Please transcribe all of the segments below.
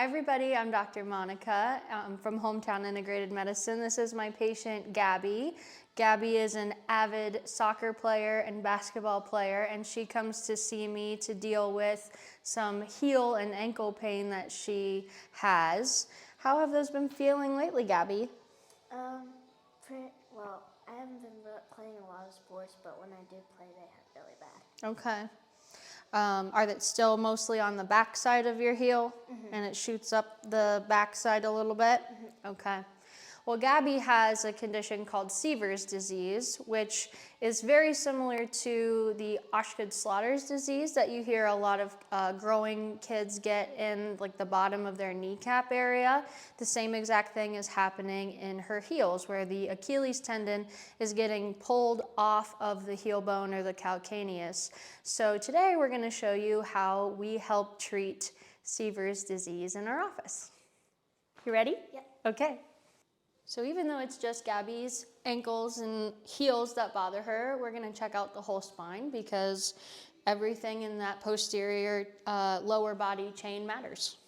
Hi everybody, I'm Dr. Monica. I'm from Hometown Integrated Medicine. This is my patient Gabby. Gabby is an avid soccer player and basketball player, and she comes to see me to deal with some heel and ankle pain that she has. How have those been feeling lately, Gabby? Well, I haven't been playing a lot of sports, but when I do play, they hurt really bad. Okay. Are they still mostly on the back side of your heel? Mm-hmm. And it shoots up the back side a little bit? Mm-hmm. Okay. Well, Gabby has a condition called Sever's disease, which is very similar to the Osgood-Schlatters disease that you hear a lot of growing kids get in like the bottom of their kneecap area. The same exact thing is happening in her heels, where the Achilles tendon is getting pulled off of the heel bone or the calcaneus. So today we're going to show you how we help treat Sever's disease in our office. You ready? Yep. Okay. So even though it's just Gabby's ankles and heels that bother her, we're going to check out the whole spine because everything in that posterior lower body chain matters.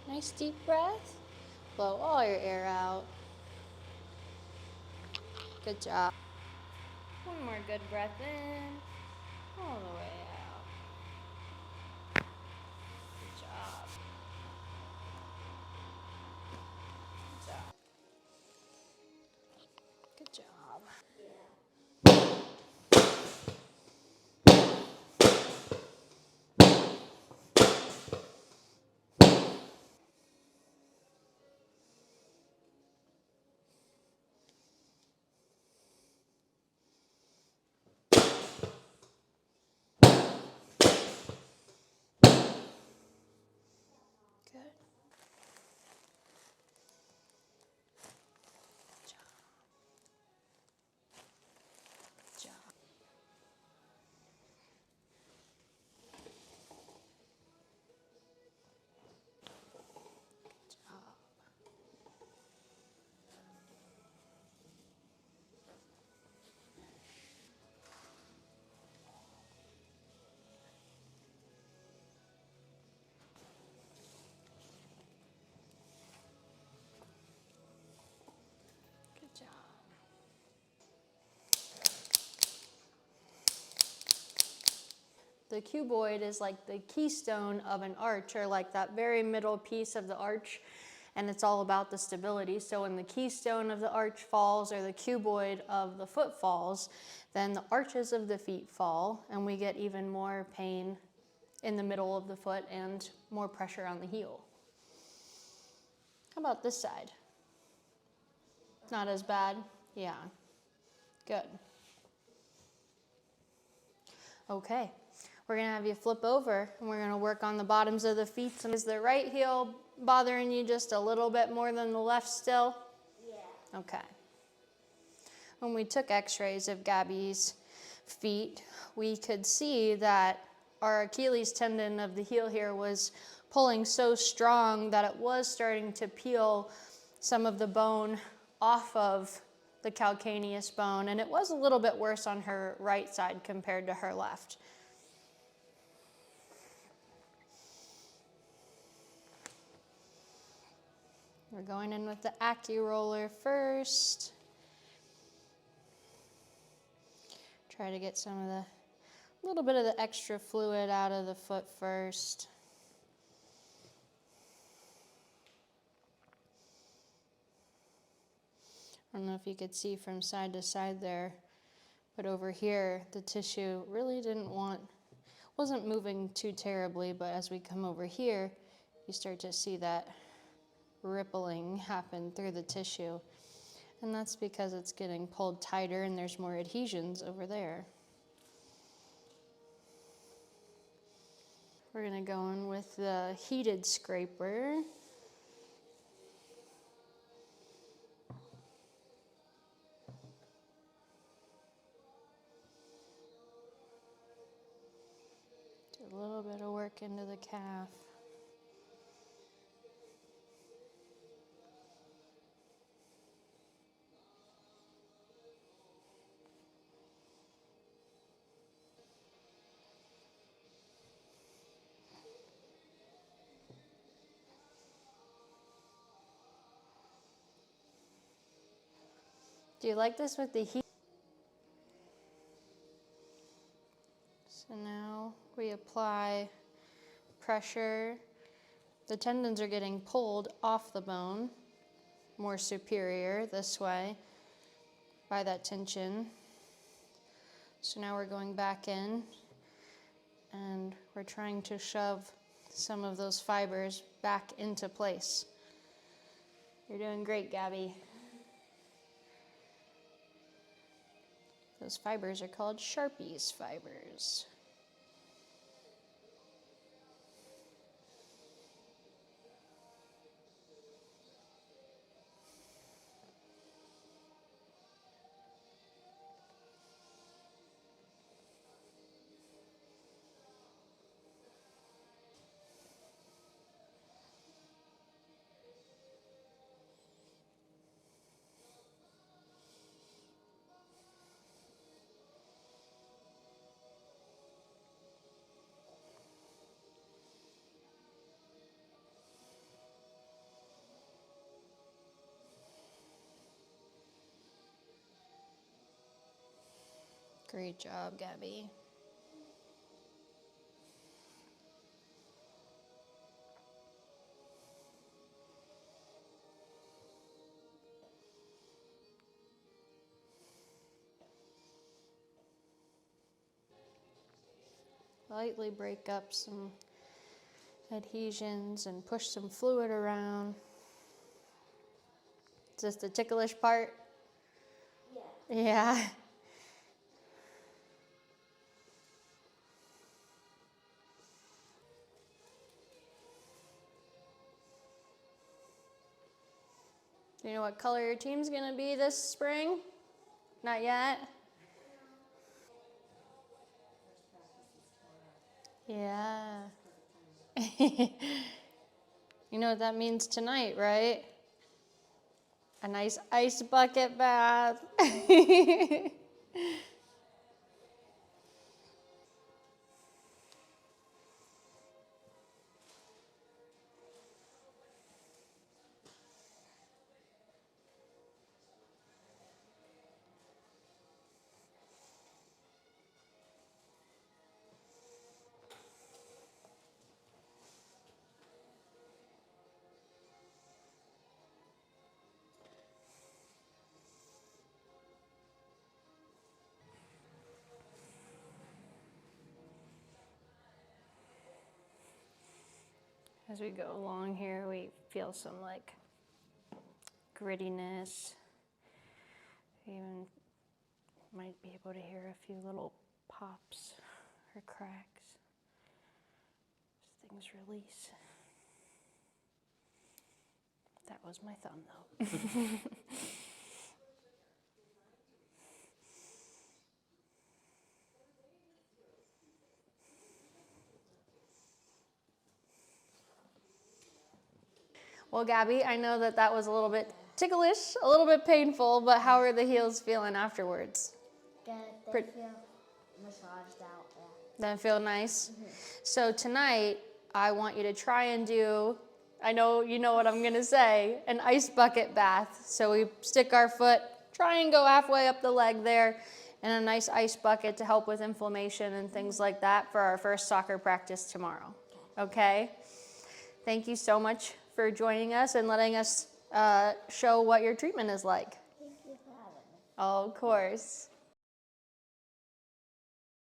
Nice deep breath. Blow all your air out. Good job. One more good breath in. All the way out. Good job. Good job. Good job. Good. Good job. Good job. The cuboid is like the keystone of an arch, or like that very middle piece of the arch, and it's all about the stability. So when the keystone of the arch falls, or the cuboid of the foot falls, then the arches of the feet fall, and we get even more pain in the middle of the foot and more pressure on the heel. How about this side? Not as bad? Yeah. Good. Okay. We're going to have you flip over, and we're going to work on the bottoms of the feet. Is the right heel bothering you just a little bit more than the left still? Yeah. Okay. When we took x-rays of Gabby's feet, we could see that our Achilles tendon of the heel here was pulling so strong that it was starting to peel some of the bone off of the calcaneus bone, and it was a little bit worse on her right side compared to her left. We're going in with the AccuRoller first. Try to get some of the a little bit of the extra fluid out of the foot first. I don't know if you could see from side to side there, but over here, the tissue really wasn't moving too terribly, but as we come over here, you start to see that rippling happen through the tissue. And that's because it's getting pulled tighter and there's more adhesions over there. We're gonna go in with the heated scraper. Do a little bit of work into the calf. Do you like this with the heat? So now we apply pressure. The tendons are getting pulled off the bone, more superior this way by that tension. So now we're going back in and we're trying to shove some of those fibers back into place. You're doing great, Gabby. Those fibers are called Sharpie's fibers. Great job, Gabby. Lightly break up some adhesions and push some fluid around. Is this the ticklish part? Yeah. Yeah. Do you know what color your team's gonna be this spring? Not yet? Yeah. You know what that means tonight, right? A nice ice bucket bath. As we go along here, we feel some like grittiness. We even might be able to hear a few little pops or cracks as things release. That was my thumb though. Well, Gabby, I know that was a little bit ticklish, a little bit painful, but how are the heels feeling afterwards? Good. They feel massaged out. Yeah. Doesn't feel nice? Mm-hmm. So tonight, I want you to try and do, I know you know what I'm gonna say, an ice bucket bath. So we stick our foot, try and go halfway up the leg there, and a nice ice bucket to help with inflammation and things like that for our first soccer practice tomorrow. Okay? Thank you so much for joining us and letting us show what your treatment is like. Thank you for having me. Oh, of course.